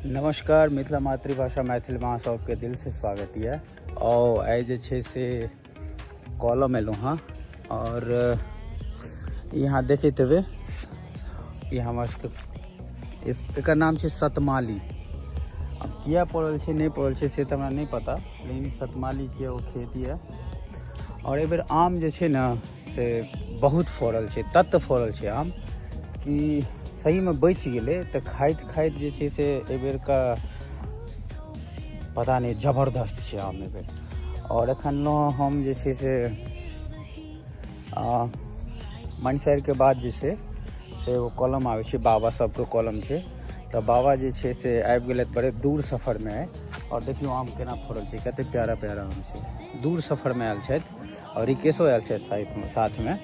नमस्कार, मिथिला मातृभाषा मैथिल में सबके दिल से स्वागत है। और आइ जे छे से कॉलम एलूँ हाँ, और यहाँ देखते हुए ये हमार एक नाम है सतमाली। अब किया पड़ल है नहीं पड़ल है से तो हमरा नहीं पता, लेकिन सतमाली के वो खेती है। और एक बेर आम जे छे ना से बहुत फड़ल है, तत फड़ल है आम कि सही में बच गए। तो खाइत खाइत जे छे से ए बेर का पता नहीं जबरदस्त है आम ए बेर। और एखन हम जे छे से मनसर के बाद जे छे से वो कॉलम आवे छे, बाबा सबके कॉलम छे। तो बाबा जे छे से आबि गेलथि बड़े दूर सफर में है। और देखियो आम केना फड़ल छे, कते प्यारा प्यारा आम छे। दूर सफर में आयल छथि और रिकेशो आयल छथि साथ में।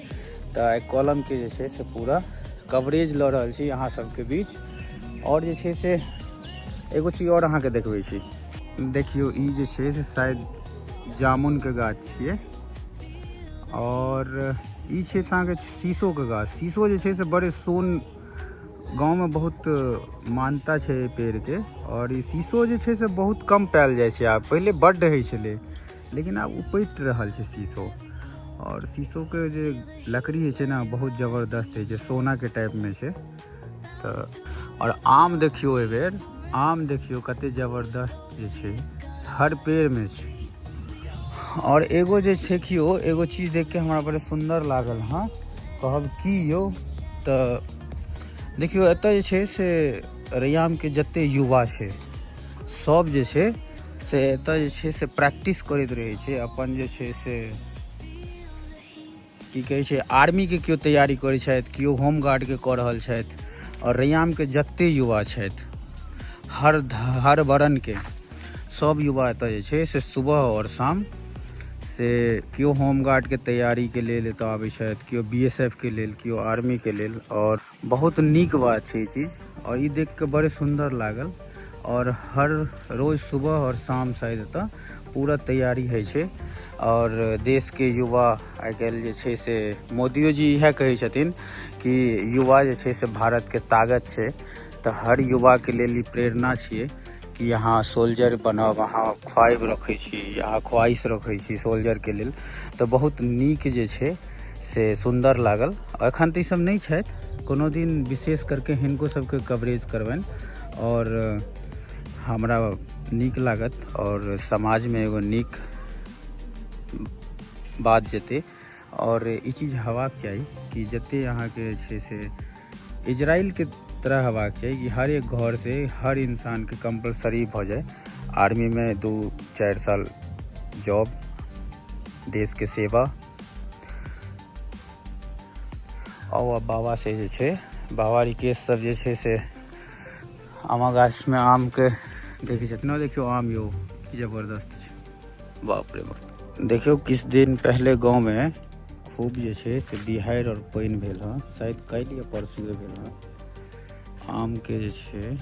तो कॉलम के जे छे से पूरा कवरेज ल रहल छी अहाँ सबके बीच। और जे छे से एगो चीज और अहाँ के देखबै छी, देखियो ई जे छे से शायद जामुन के गाछ छिए। और ई छे अहाँ के शीशो के गाछ। शीशो जे छे से बड़े सोन गांव में बहुत मान्यता छे पेड़ के। और ई शीशो जे छे से बहुत कम पायल जाय छे। आब पहले बड्ड होइ छले, लेकिन आब उपैट रहल छे शीशो। और शीशो के जे लकड़ी है ना बहुत जबरदस्त है, सोना के टाइप में है। तो और आम देखियो ए बेर, आम देखियो कते जबरदस्त जे छे, हर पेड़ में छे। और एगो जे देखियो एगो चीज देख के हमरा बड़े सुंदर लागल हाँ, कहब की यो। तो देखियो एतऽ जे छे से रैयाम के जते युवा छे सब जे छे से एतऽ जे छे से प्रैक्टिस करैत रहे छे। अपन जे छे से की कहे छे आर्मी के क्यों तैयारी करे छथि, क्यों होमगार्ड के कऽ रहल छथि। और रैयाम के जते युवा छथि हर वर्ण के सब युवा एतऽ जे छे से सुबह और शाम से क्यों होमगार्ड के तैयारी के लेल एतऽ आबै छथि, क्यों बीएसएफ के लेल, क्यों आर्मी के लेल। और बहुत नीक बात छे ई चीज, और ई देख के बड़े सुंदर लागल। और हर रोज सुबह और शाम शायद एतऽ पूरा तैयारी है छे। और देश के युवा आइ काल्हि जे छे से मोदियो जी इएह कहै छथिन कि युवा जे छे से भारत के ताकत छे। तो हर युवा के लेल ई प्रेरणा छिए कि यहाँ सोल्जर बनब, अहाँ ख्वाहिश रखै छी, यहाँ ख्वाहिश रखै छी सोल्जर के लेल। तो बहुत नीक जे छे से सुंदर लागल। एखन तो ई सब नहीं छथि, कोनो दिन विशेष करके हिनको सबके कवरेज करबनि और हमरा नीक लागत। और समाज में एगो नीक बात जेते। और ई चीज हेबाक चाही कि जते अहाँ के छे से इजराइल के तरह हेबाक चाही कि हर एक घर से हर इंसान के कंपलसरी भ जाए आर्मी में 2-4 साल जॉब, देश के सेवा। और बाबा से जे छे बाबा रिकेश सब जे छे से आमा गाछ में आम के देखी छथिन। देखियो आम यो की जबरदस्त छे, बाप रे बाप। देखियो किस दिन पहले गांव में खूब जे छे से बिहार और पानी भेल हाँ, शायद कल या परसू भेल हाँ। आम के जे छे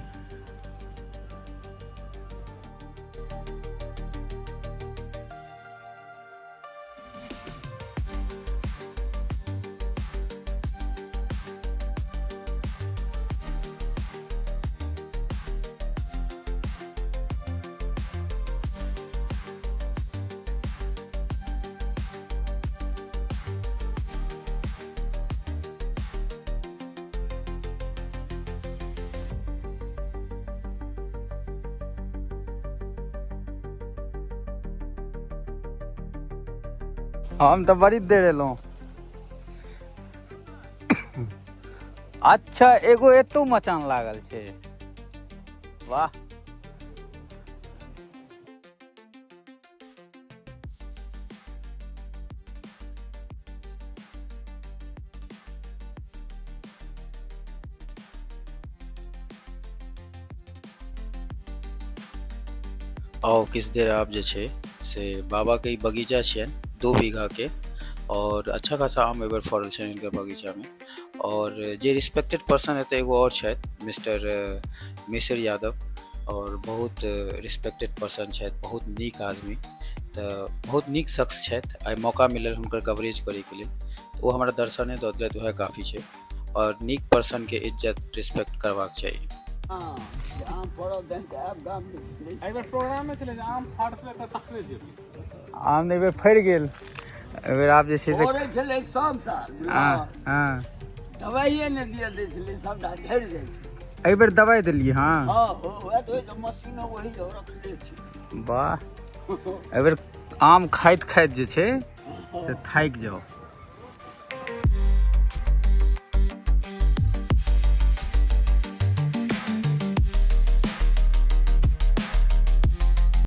हम तो बड़ी देर एलो। अच्छा एगो एतो मचान लागल छे, वाह। आओ किस देर आप जे छे से बाबा के बगीचा छे 2 बीघा के। और अच्छा खासा आम एबर फड़ल छे इनके बगीचा में। और जे रिस्पेक्टेड पर्सन है तो एगो और छथि मिस्टर मिसर यादव। और बहुत रिस्पेक्टेड पर्सन छथि, बहुत नीक आदमी। तो बहुत नीक शख्स छथि। आइ मौका मिलल हुनकर कवरेज करे के लिए, तो वो हमारा दर्शने दऽ देलथि, वह काफ़ी छे। और नीक पर्सन के इज्जत रिस्पेक्ट करवाक चाहिए। आम पड़ल देन के आब गाम में एहि बेर प्रोग्राम में छलै जे आम फाड़तै तऽ तखने जेबै। आम एहि बेर फड़ि गेल, एहि बेर आब जे छै से पड़ै छलै सब साल हाँ दवाइए ने दिए दै छलै, सबटा झड़ि जाइ छै। एहि बेर दवाइ देलियै हाँ। हाँ हो वएह तो मशीनो वही रखले छै। वाह, एहि बेर आम खाइत खाइत जे छै से थाकि जाओ।